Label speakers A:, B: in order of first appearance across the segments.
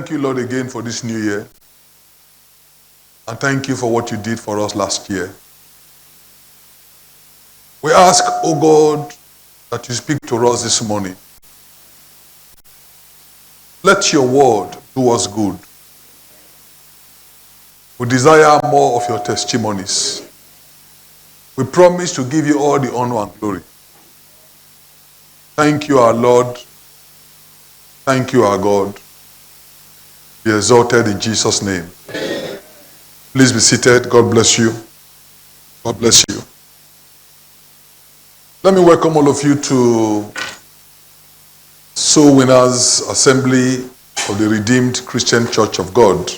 A: Thank you, Lord, again for this new year. And thank you for what you did for us last year. We ask, oh God, that you speak to us this morning. Let your word do us good. We desire more of your testimonies. We promise to give you all the honor and glory. Thank you, our Lord. Thank you, our God. Be exalted in Jesus' name. Please be seated. God bless you. God bless you. Let me welcome all of you to Soul Winners Assembly of the Redeemed Christian Church of God.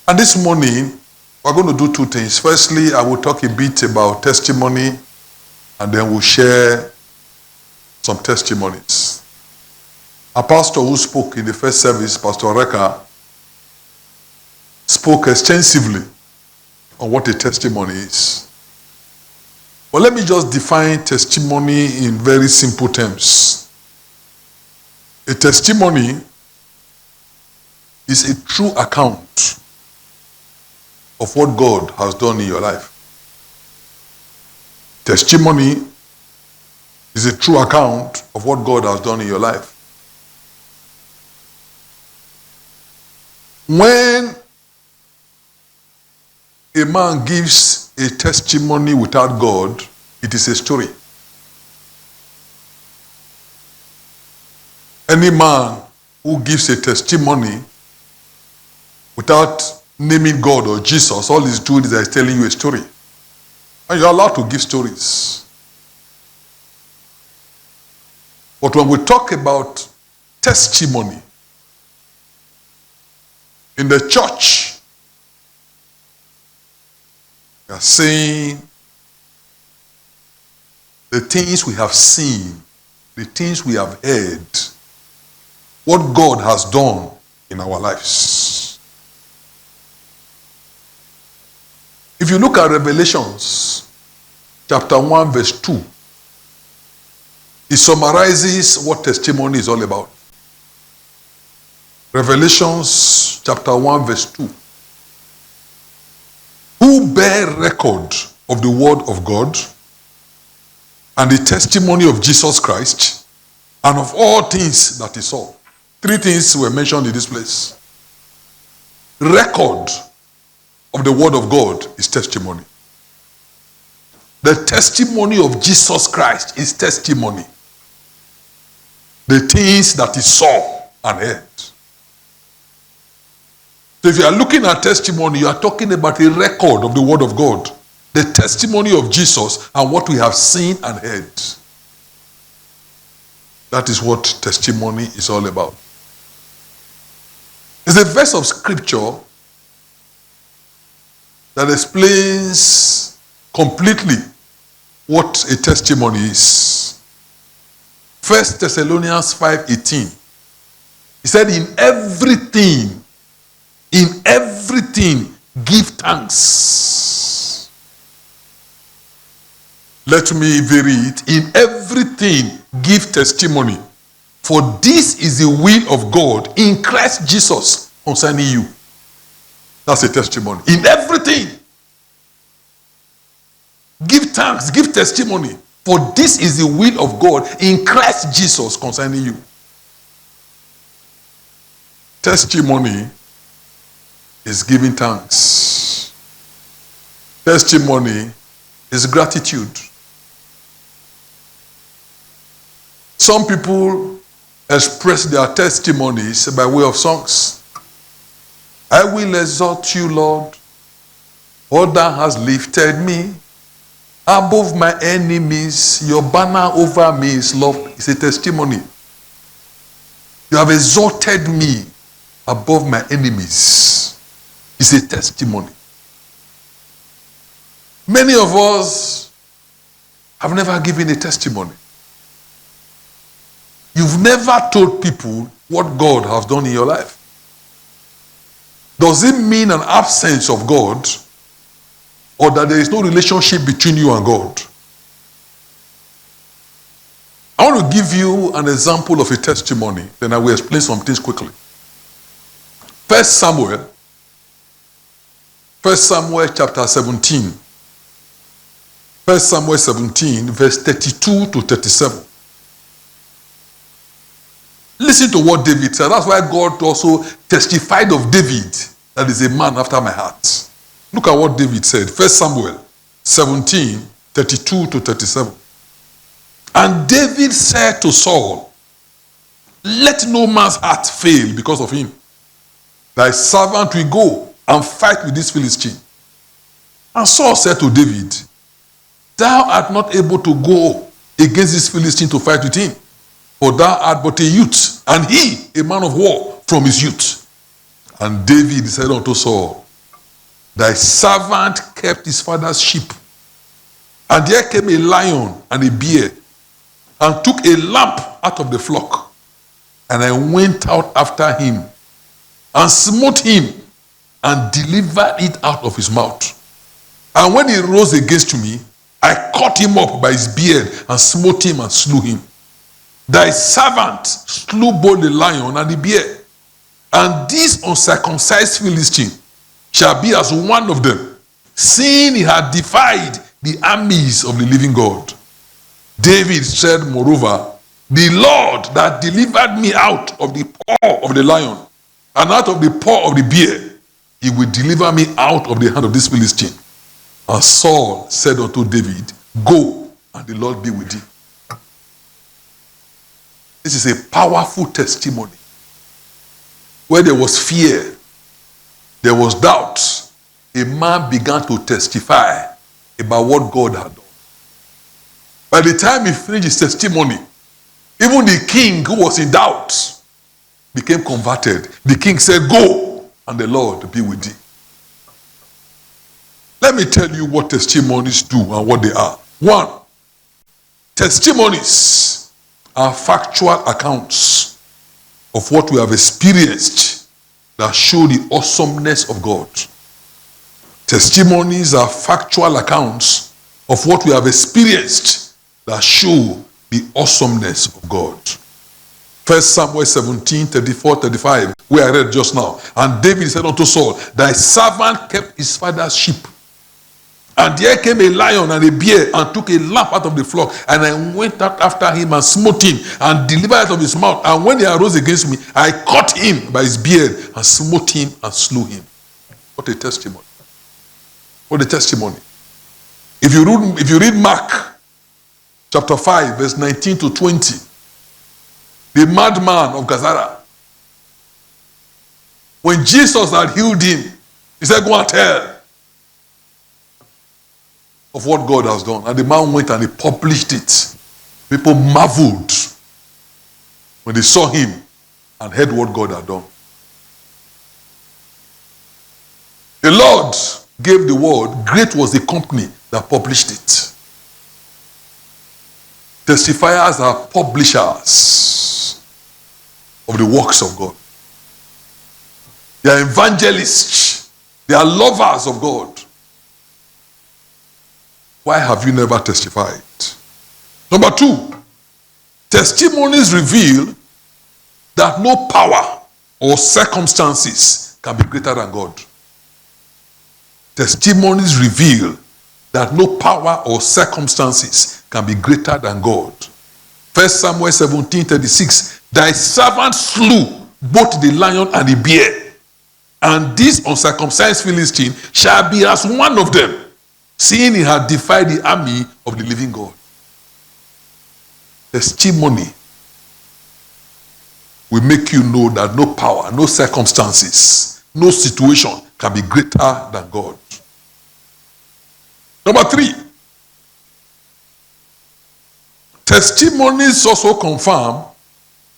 A: And this morning, we're going to do two things. Firstly, I will talk a bit about testimony, and then we'll share some testimonies. A pastor who spoke in the first service, Pastor Reka, spoke extensively on what a testimony is. But let me just define testimony in very simple terms. A testimony is a true account of what God has done in your life. Testimony is a true account of what God has done in your life. When a man gives a testimony without God, it is a story. Any man who gives a testimony without naming God or Jesus, all he's doing is telling you a story. And you're allowed to give stories. But when we talk about testimony in the church, we are saying the things we have seen, the things we have heard, what God has done in our lives. If you look at Revelations chapter 1 verse 2, it summarizes what testimony is all about. Revelations chapter 1 verse 2. Who bear record of the word of God and the testimony of Jesus Christ and of all things that he saw. Three things were mentioned in this place. Record of the word of God is testimony. The testimony of Jesus Christ is testimony. The things that he saw and heard. So if you are looking at testimony, you are talking about a record of the word of God. The testimony of Jesus and what we have seen and heard. That is what testimony is all about. There's a verse of scripture that explains completely what a testimony is. 1 Thessalonians 5:18. He said, in everything, give thanks. Let me vary it. In everything, give testimony. For this is the will of God in Christ Jesus concerning you. That's a testimony. In everything, give thanks, give testimony. For this is the will of God in Christ Jesus concerning you. Testimony is giving thanks. Testimony is gratitude. Some people express their testimonies by way of songs. I will exalt you, Lord, for thou hast lifted me above my enemies. Your banner over me is love. It's a testimony. You have exalted me above my enemies. It's a testimony. Many of us have never given a testimony. You've never told people what God has done in your life. Does it mean an absence of God, or that there is no relationship between you and God? I want to give you an example of a testimony, then I will explain some things quickly. First Samuel chapter 17. 1 Samuel 17, verse 32 to 37. Listen to what David said. That's why God also testified of David that is a man after my heart. Look at what David said. 1 Samuel 17, 32 to 37. And David said to Saul, let no man's heart fail because of him. Thy servant will go and fight with this Philistine. And Saul said to David, thou art not able to go against this Philistine to fight with him, for thou art but a youth, and he a man of war from his youth. And David said unto Saul, thy servant kept his father's sheep. And there came a lion and a bear, and took a lamb out of the flock. And I went out after him, and smote him, and delivered it out of his mouth. And when he rose against me, I caught him up by his beard, and smote him, and slew him. Thy servant slew both the lion and the bear. And this uncircumcised Philistine shall be as one of them, seeing he had defied the armies of the living God. David said, moreover, the Lord that delivered me out of the paw of the lion and out of the paw of the bear, he will deliver me out of the hand of this Philistine. And Saul said unto David, go, and the Lord be with thee. This is a powerful testimony. Where there was fear, there was doubt, a man began to testify about what God had done. By the time he finished his testimony, even the king who was in doubt became converted. The king said, go, and the Lord be with thee. Let me tell you what testimonies do and what they are. 1, testimonies are factual accounts of what we have experienced that show the awesomeness of God. Testimonies are factual accounts of what we have experienced that show the awesomeness of God. 1 Samuel 17, 34, 35, where I read just now. And David said unto Saul, thy servant kept his father's sheep. And there came a lion and a bear, and took a lamb out of the flock. And I went out after him, and smote him, and delivered out of his mouth. And when he arose against me, I caught him by his beard, and smote him, and slew him. What a testimony. What a testimony. If you read Mark chapter 5, verse 19 to 20, the madman of Gaza, when Jesus had healed him, he said, go and tell of what God has done. And the man went and he published it. People marveled when they saw him and heard what God had done. The Lord gave the word. Great was the company that published it. Testifiers are publishers of the works of God. They are evangelists. They are lovers of God. Why have you never testified? Number 2, testimonies reveal that no power or circumstances can be greater than God. Testimonies reveal that no power or circumstances can be greater than God. 1 Samuel 17, 36, thy servant slew both the lion and the bear, and this uncircumcised Philistine shall be as one of them, seeing he had defied the army of the living God. Testimony will make you know that no power, no circumstances, no situation can be greater than God. Number 3, testimonies also confirm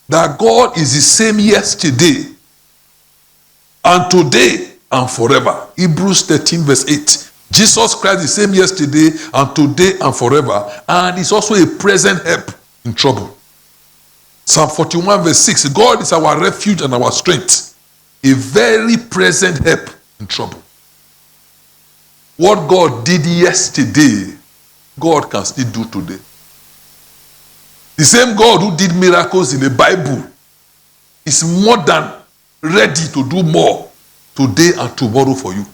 A: that God is the same yesterday and today and forever. Hebrews 13 verse 8. Jesus Christ is the same yesterday and today and forever, and is also a present help in trouble. Psalm 41 verse 6. God is our refuge and our strength, a very present help in trouble. What God did yesterday, God can still do today. The same God who did miracles in the Bible is more than ready to do more today and tomorrow for you.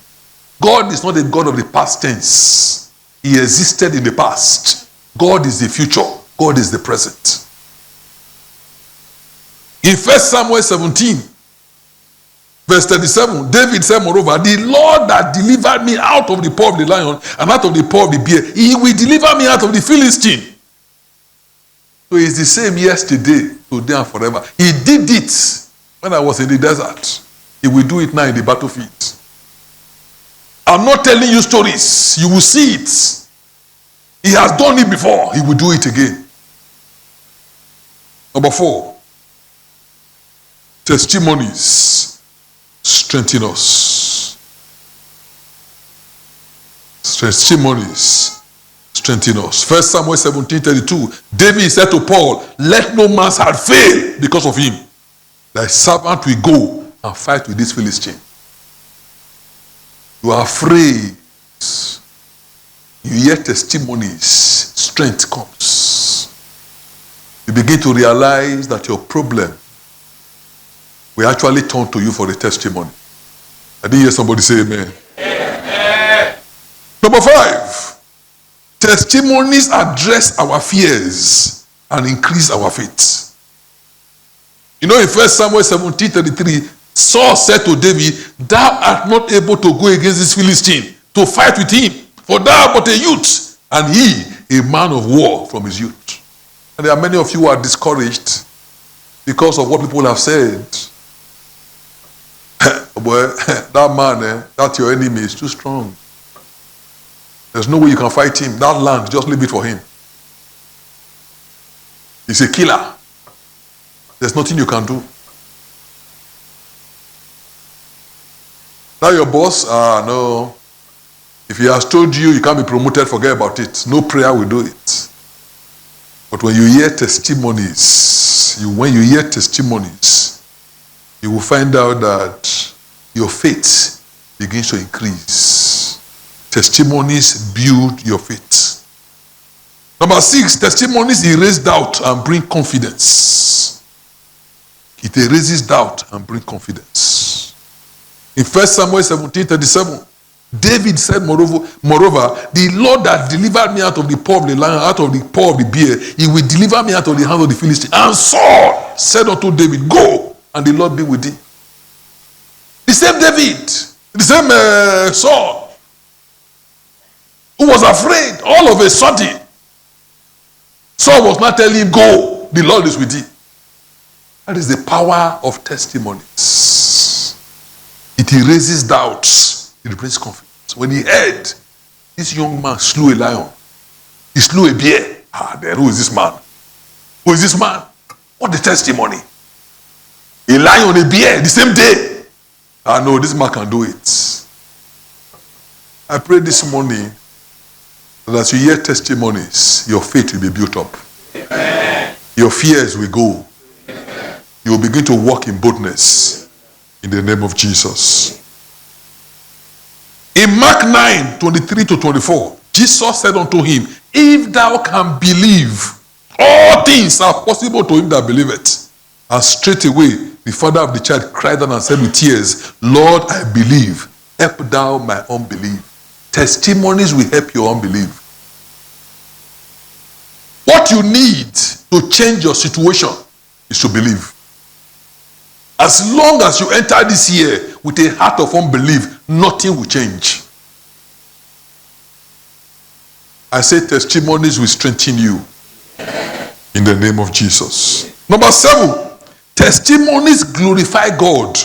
A: God is not a God of the past tense. He existed in the past. God is the future. God is the present. In 1 Samuel 17, verse 37, David said, moreover, the Lord that delivered me out of the paw of the lion and out of the paw of the bear, he will deliver me out of the Philistine. So it's the same yesterday, today, and forever. He did it when I was in the desert. He will do it now in the battlefield. I'm not telling you stories. You will see it. He has done it before. He will do it again. Number 4. Testimonies strengthen us. Testimonies strengthen us. 1 Samuel 17:32. David said to Paul, let no man's heart fail because of him. Thy servant will go and fight with this Philistine. You are afraid. You hear testimonies. Strength comes. You begin to realize that your problem will actually turn to you for a testimony. I didn't hear somebody say amen. Amen. Number 5. Testimonies address our fears and increase our faith. You know, in 1 Samuel 17:33, Saul said to David, thou art not able to go against this Philistine to fight with him, for thou art but a youth, and he a man of war from his youth. And there are many of you who are discouraged because of what people have said. Well, that man, that your enemy is too strong. There's no way you can fight him. That land, just leave it for him. He's a killer. There's nothing you can do. Now your boss, no. If he has told you you can't be promoted, forget about it. No prayer will do it. But when you hear testimonies, when you hear testimonies, you will find out that your faith begins to increase. Testimonies build your faith. Number 6, testimonies erase doubt and bring confidence. It erases doubt and brings confidence. In 1 Samuel 17:37, David said, moreover, the Lord that delivered me out of the paw of the lion, out of the paw of the bear, he will deliver me out of the hand of the Philistine. And Saul said unto David, go, and the Lord be with thee. The same David, the same Saul, who was afraid all of a sudden. Saul was not telling him, go, the Lord is with thee. That is the power of testimonies. It erases doubts. It brings confidence. When he heard this young man slew a lion, he slew a bear. Then who is this man? Who is this man? What the testimony? A lion, a bear, the same day. No, this man can do it. I pray this morning that as you hear testimonies, your faith will be built up. Amen. Your fears will go. Amen. You will begin to walk in boldness in the name of Jesus. In Mark 9:23-24, Jesus said unto him, if thou can believe, all things are possible to him that believeth. And straightway the father of the child cried out and said with tears, Lord, I believe, help thou my unbelief. Testimonies will help your unbelief. What you need to change your situation is to believe. As long as you enter this year with a heart of unbelief, nothing will change. I say testimonies will strengthen you in the name of Jesus. Number 7, testimonies glorify God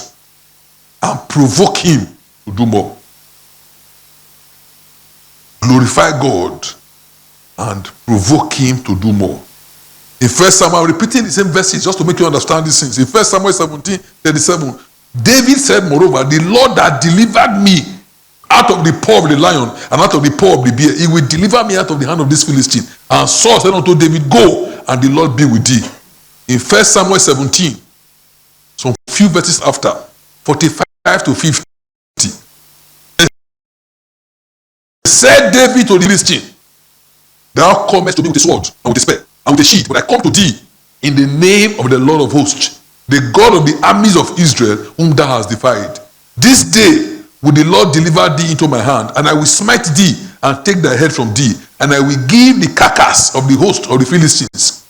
A: and provoke him to do more. Glorify God and provoke him to do more. In 1 Samuel, I'm repeating the same verses just to make you understand these things. In 1 Samuel 17:37, David said, moreover, the Lord that delivered me out of the paw of the lion and out of the paw of the bear, he will deliver me out of the hand of this Philistine. And Saul said unto David, go, and the Lord be with thee. In 1 Samuel 17, some few verses after, 45-50, said David to the Philistine, thou comest to me with a sword and with a spear and with a shield, but I come to thee in the name of the Lord of hosts, the God of the armies of Israel, whom thou hast defied. This day will the Lord deliver thee into my hand, and I will smite thee and take thy head from thee, and I will give the carcass of the host of the Philistines.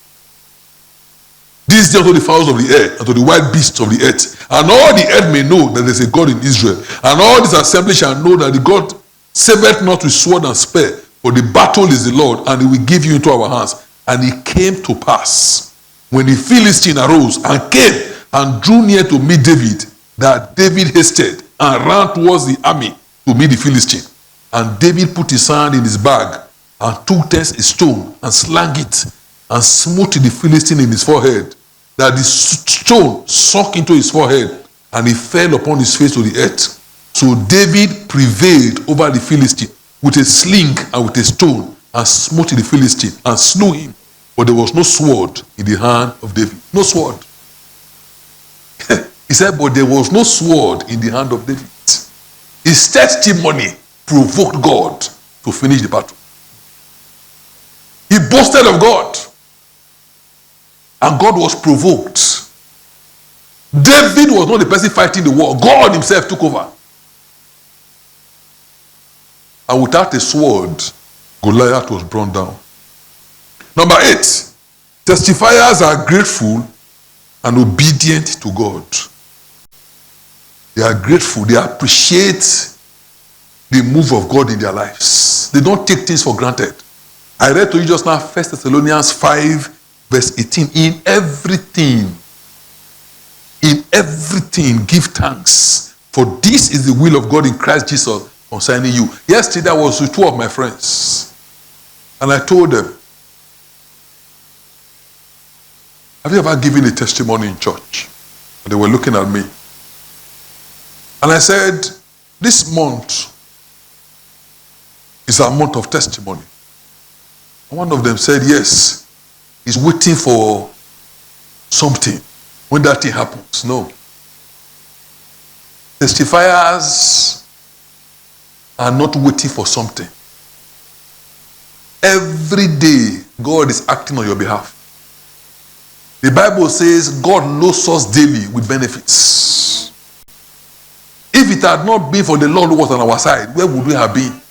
A: This day unto the fowls of the air, and to the wild beasts of the earth. And all the earth may know that there is a God in Israel. And all this assembly shall know that the God saveth not with sword and spear, for the battle is the Lord, and he will give you into our hands. And it came to pass, when the Philistine arose and came and drew near to meet David, that David hasted and ran towards the army to meet the Philistine. And David put his hand in his bag and took thence a stone and slang it and smote the Philistine in his forehead, that the stone sunk into his forehead, and he fell upon his face to the earth. So David prevailed over the Philistine with a sling and with a stone, and smote the Philistine and slew him. But there was no sword in the hand of David. No sword. He said, but there was no sword in the hand of David. His testimony provoked God to finish the battle. He boasted of God, and God was provoked. David was not the person fighting the war. God himself took over. And without a sword, Goliath was brought down. Number 8, testifiers are grateful and obedient to God. They are grateful. They appreciate the move of God in their lives. They don't take things for granted. I read to you just now 1 Thessalonians 5, verse 18. In everything, give thanks. For this is the will of God in Christ Jesus concerning you. Yesterday I was with two of my friends, and I told them, have you ever given a testimony in church? And they were looking at me. And I said, this month is a month of testimony. And one of them said, yes, he's waiting for something. When that thing happens, no. Testifiers are not waiting for something. Every day, God is acting on your behalf. The Bible says God loads us daily with benefits. If it had not been for the Lord who was on our side, where would we have been?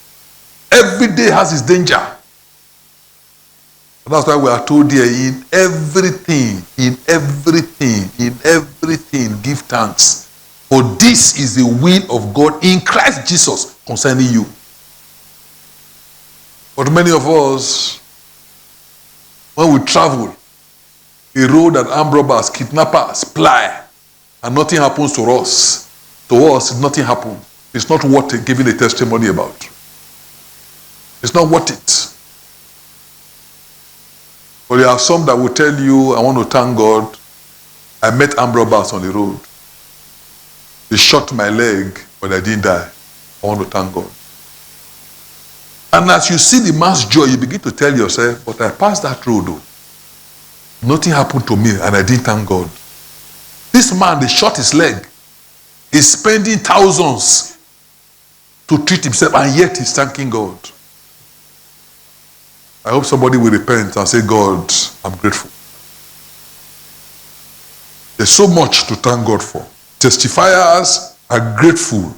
A: Every day has its danger. And that's why we are told here, in everything, give thanks. For this is the will of God in Christ Jesus concerning you. But many of us, when we travel, a road that armed robbers, kidnappers ply, and nothing happens to us. To us, nothing happens. It's not worth giving a testimony about. It's not worth it. But there are some that will tell you, I want to thank God. I met armed robbers on the road. They shot my leg, but I didn't die. I want to thank God. And as you see the man's joy, you begin to tell yourself, but I passed that road though. Nothing happened to me, and I didn't thank God. This man, they shot his leg. He's spending thousands to treat himself, and yet he's thanking God. I hope somebody will repent and say, God, I'm grateful. There's so much to thank God for. Testifiers are grateful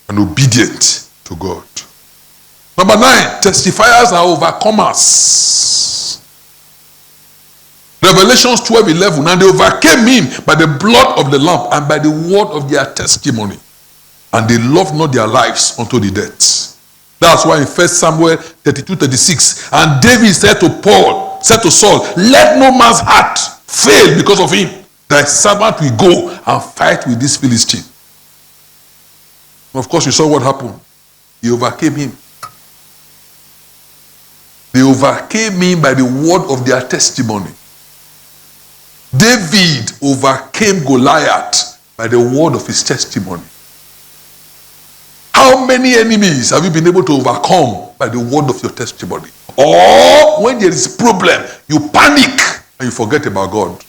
A: and obedient to God. Number 9, testifiers are overcomers. Revelations 12:11, and they overcame him by the blood of the Lamb and by the word of their testimony. And they loved not their lives unto the death. That's why in 1 Samuel 32:36, and David said to Saul, let no man's heart fail because of him. Thy servant will go and fight with this Philistine. And of course, you saw what happened. He overcame him. They overcame him by the word of their testimony. David overcame Goliath by the word of his testimony. How many enemies have you been able to overcome by the word of your testimony? Or when there is a problem, you panic and you forget about God.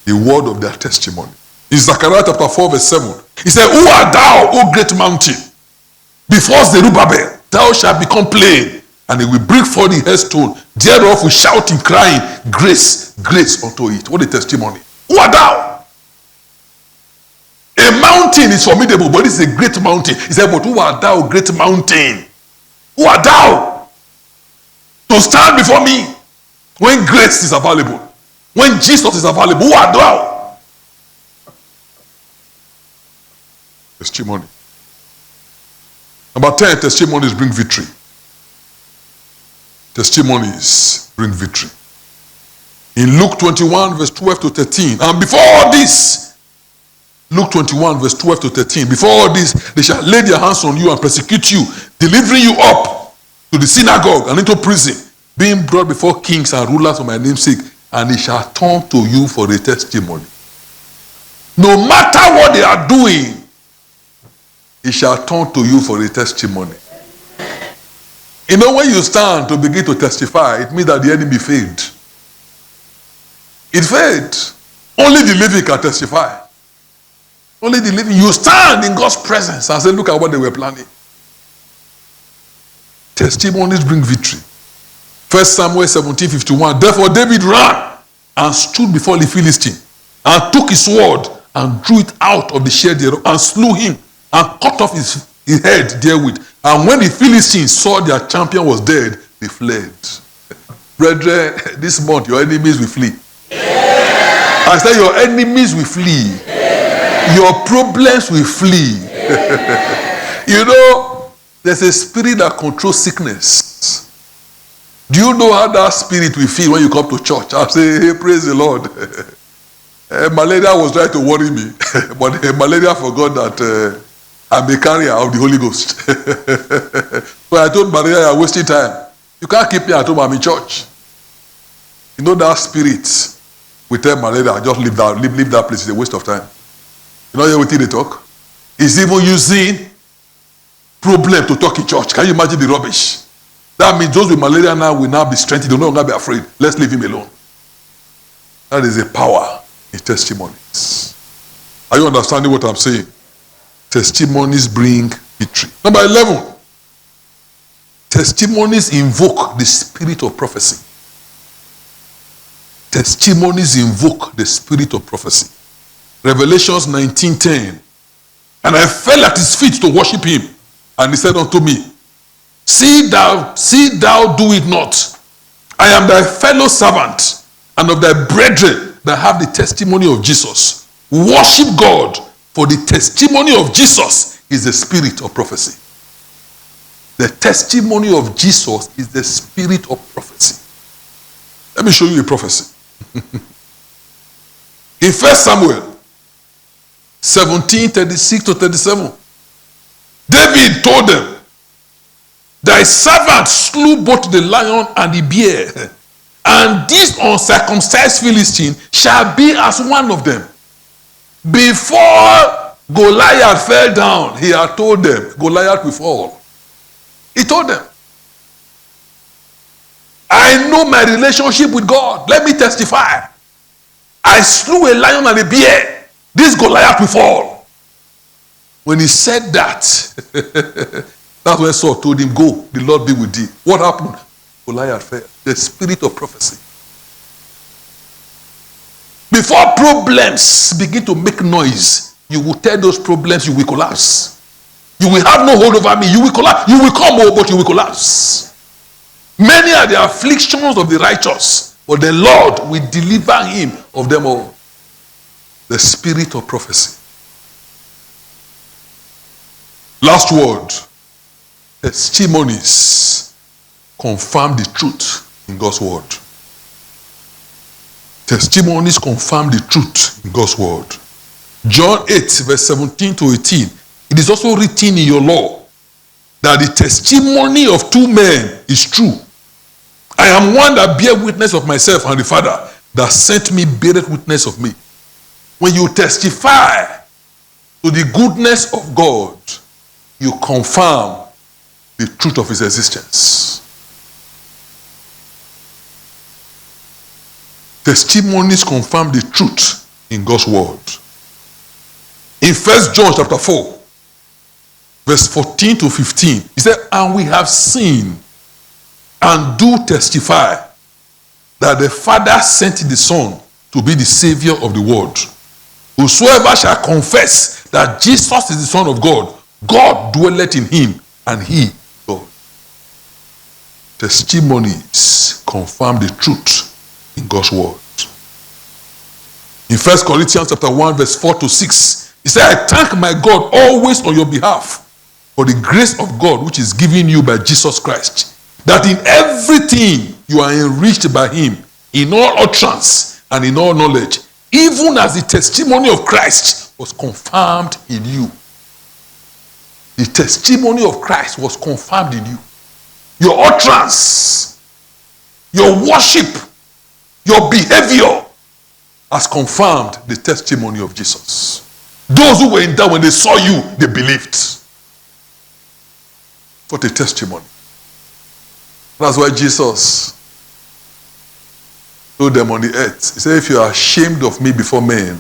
A: The word of their testimony. In Zechariah chapter 4 verse 7, he said, who art thou, O great mountain? Before Zerubbabel, thou shalt become plain, and he will bring forth the headstone thereof with shouting, crying, grace, grace unto it. What a testimony. Who art thou? A mountain is formidable, but this is a great mountain. He said, but who art thou, great mountain? Who art thou to stand before me when grace is available? When Jesus is available, who art thou? Testimony. Number 10, testimonies bring victory. Testimonies bring victory. In Luke 21, verse 12 to 13, and before all this, Luke 21, verse 12 to 13, before all this, they shall lay their hands on you and persecute you, delivering you up to the synagogue and into prison, being brought before kings and rulers for my name's sake, and they shall turn to you for a testimony. No matter what they are doing, he shall turn to you for a testimony. You know, when you stand to begin to testify, it means that the enemy failed. It failed. Only the living can testify. Only the living. You stand in God's presence and say, look at what they were planning. Testimonies bring victory. 1 Samuel 17:51. Therefore David ran and stood before the Philistine and took his sword and drew it out of the sheath thereof and slew him and cut off his head therewith. And when the Philistines saw their champion was dead, they fled. Brethren, this month your enemies will flee. Yeah. I said your enemies will flee. Yeah. Your problems will flee. Yeah. You know, there's a spirit that controls sickness. Do you know how that spirit will feel when you come to church? I say, hey, praise the Lord. Malaria was trying to worry me, but malaria forgot that I'm a carrier of the Holy Ghost. So I told Malaria, you're wasting time. You can't keep me at home, I'm in church. You know that spirit will tell Malaria, just leave that place, it's a waste of time. You know what they talk? He's even using problem to talk in church. Can you imagine the rubbish? That means those with malaria now will now be strengthened. They'll no longer be afraid. Let's leave him alone. That is a power in testimonies. Are you understanding what I'm saying? Testimonies bring victory. Number 11. Testimonies invoke the spirit of prophecy. Testimonies invoke the spirit of prophecy. Revelations 19:10. And I fell at his feet to worship him. And he said unto me, See thou do it not. I am thy fellow servant and of thy brethren that have the testimony of Jesus. Worship God, for the testimony of Jesus is the spirit of prophecy. The testimony of Jesus is the spirit of prophecy. Let me show you a prophecy. In 1 Samuel 17:36 to 37, David told them, Thy servant slew both the lion and the bear, and this uncircumcised Philistine shall be as one of them. Before Goliath fell down, he had told them, Goliath will fall. He told them, I know my relationship with God. Let me testify. I slew a lion and a bear. This Goliath will fall. When he said that, that's when Saul told him, go, the Lord be with thee. What happened? Goliath fell. The spirit of prophecy. Before problems begin to make noise, you will tell those problems you will collapse. You will have no hold over me. You will collapse. You will come over, but you will collapse. Many are the afflictions of the righteous, but the Lord will deliver him of them all. The spirit of prophecy. Last word. Testimonies confirm the truth in God's word. Testimonies confirm the truth in God's word. John 8, verse 17 to 18. It is also written in your law that the testimony of two men is true. I am one that bear witness of myself, and the Father that sent me beareth witness of me. When you testify to the goodness of God, you confirm the truth of his existence. Testimonies confirm the truth in God's word. In 1 John chapter 4, verse 14 to 15, he said, and we have seen and do testify that the Father sent the Son to be the Savior of the world. Whosoever shall confess that Jesus is the Son of God, God dwelleth in him, and he God. Testimonies confirm the truth in God's word. In 1 Corinthians chapter 1, verse 4 to 6, he said, I thank my God always on your behalf for the grace of God which is given you by Jesus Christ, that in everything you are enriched by him, in all utterance and in all knowledge, even as the testimony of Christ was confirmed in you. The testimony of Christ was confirmed in you. Your utterance, your worship, your behavior has confirmed the testimony of Jesus. Those who were in doubt, when they saw you, they believed. What a testimony. That's why Jesus told them on the earth, he said, if you are ashamed of me before men,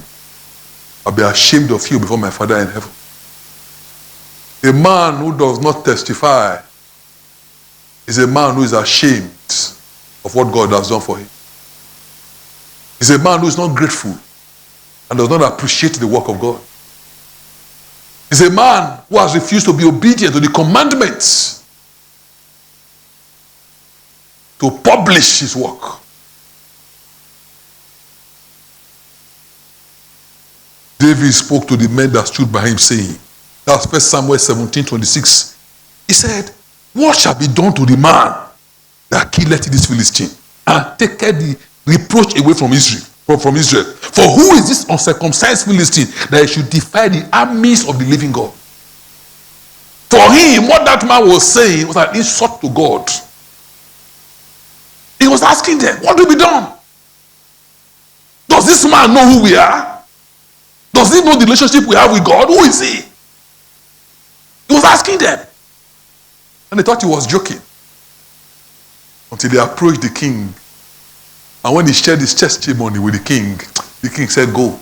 A: I'll be ashamed of you before my Father in heaven. A man who does not testify is a man who is ashamed of what God has done for him. He's a man who is not grateful and does not appreciate the work of God. He's a man who has refused to be obedient to the commandments to publish his work. David spoke to the men that stood by him, saying, that's 1 Samuel 17:26. He said, what shall be done to the man that killeth this Philistine and taketh the reproach away from Israel? From Israel. For who is this uncircumcised Philistine that he should defy the armies of the living God? For him, what that man was saying was an insult to God. He was asking them, what will be done? Does this man know who we are? Does he know the relationship we have with God? Who is he? He was asking them. And they thought he was joking. Until they approached the king. And when he shared his testimony with the king said, go.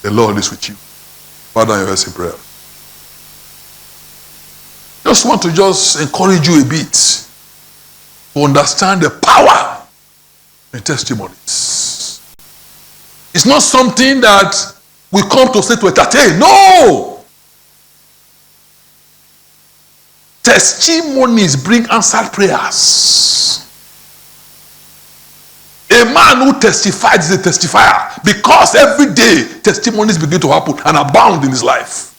A: The Lord is with you. Bow down your heads in prayer. Just want to encourage you a bit to understand the power in testimonies. It's not something that we come to say to entertain. No! Testimonies bring answered prayers. A man who testifies is a testifier because every day testimonies begin to happen and abound in his life.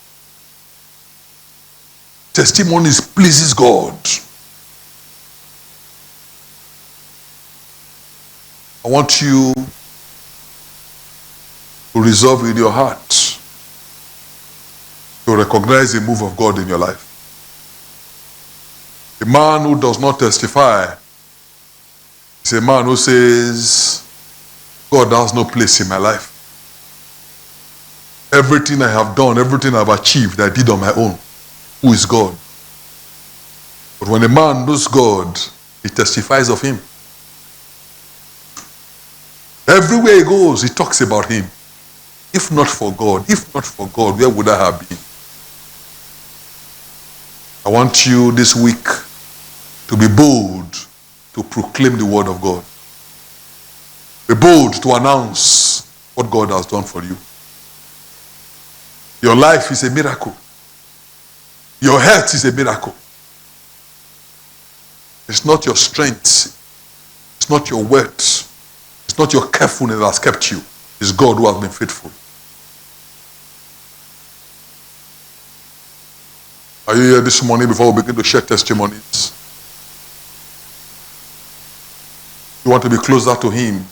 A: Testimonies pleases God. I want you to resolve in your heart to recognize the move of God in your life. A man who does not testify is a man who says, God has no place in my life. Everything I have done, everything I have achieved, I did on my own. Who is God? But when a man knows God, he testifies of him. Everywhere he goes, he talks about him. If not for God, where would I have been? I want you this week to be bold to proclaim the word of God. Be bold to announce what God has done for you. Your life is a miracle. Your health is a miracle. It's not your strength. It's not your worth. It's not your carefulness that has kept you. It's God who has been faithful. Are you here this morning before we begin to share testimonies? You want to be closer to him.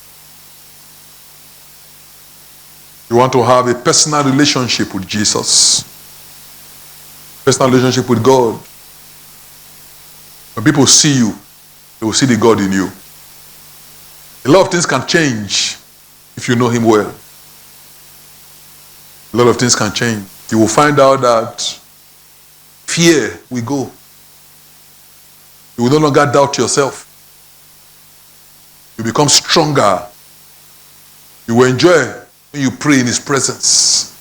A: You want to have a personal relationship with Jesus. Personal relationship with God. When people see you, they will see the God in you. A lot of things can change if you know him well. A lot of things can change. You will find out that fear will go. You will no longer doubt yourself. You become stronger. You will enjoy when you pray in his presence.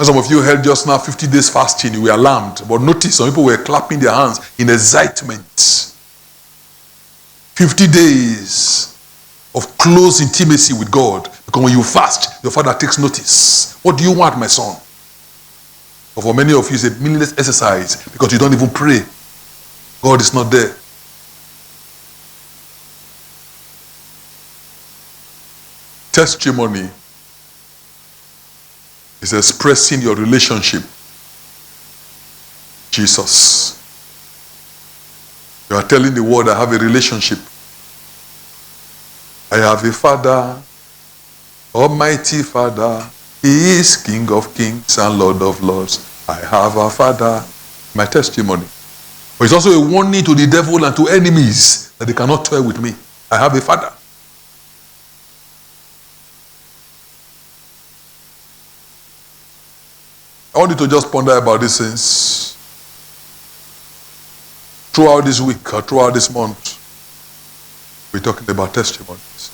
A: Some of you held just now 50 days fasting, you were alarmed. But notice some people were clapping their hands in excitement. 50 days of close intimacy with God. Because when you fast, your father takes notice. What do you want, my son? But for many of you, it's a meaningless exercise because you don't even pray. God is not there. Testimony is expressing your relationship with Jesus. You are telling the world, I have a relationship. I have a Father, Almighty Father. He is King of Kings and Lord of Lords. I have a Father. My testimony. But it's also a warning to the devil and to enemies that they cannot toy with me. I have a Father. I want you to just ponder about these things throughout this week or throughout this month. We're talking about testimonies.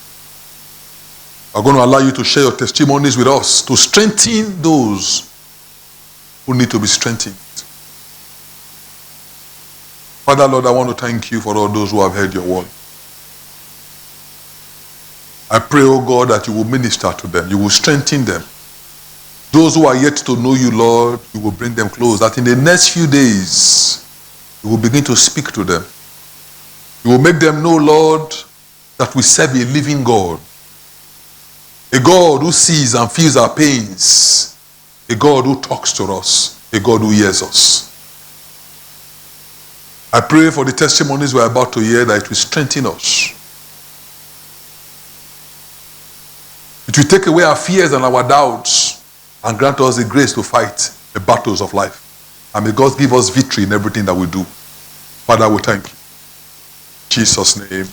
A: I'm going to allow you to share your testimonies with us to strengthen those who need to be strengthened. Father, Lord, I want to thank you for all those who have heard your word. I pray, oh God, that you will minister to them. You will strengthen them. Those who are yet to know you, Lord, you will bring them close. That in the next few days, you will begin to speak to them. You will make them know, Lord, that we serve a living God. A God who sees and feels our pains. A God who talks to us. A God who hears us. I pray for the testimonies we're about to hear that it will strengthen us. It will take away our fears and our doubts and grant us the grace to fight the battles of life. And may God give us victory in everything that we do. Father, we thank you. In Jesus' name.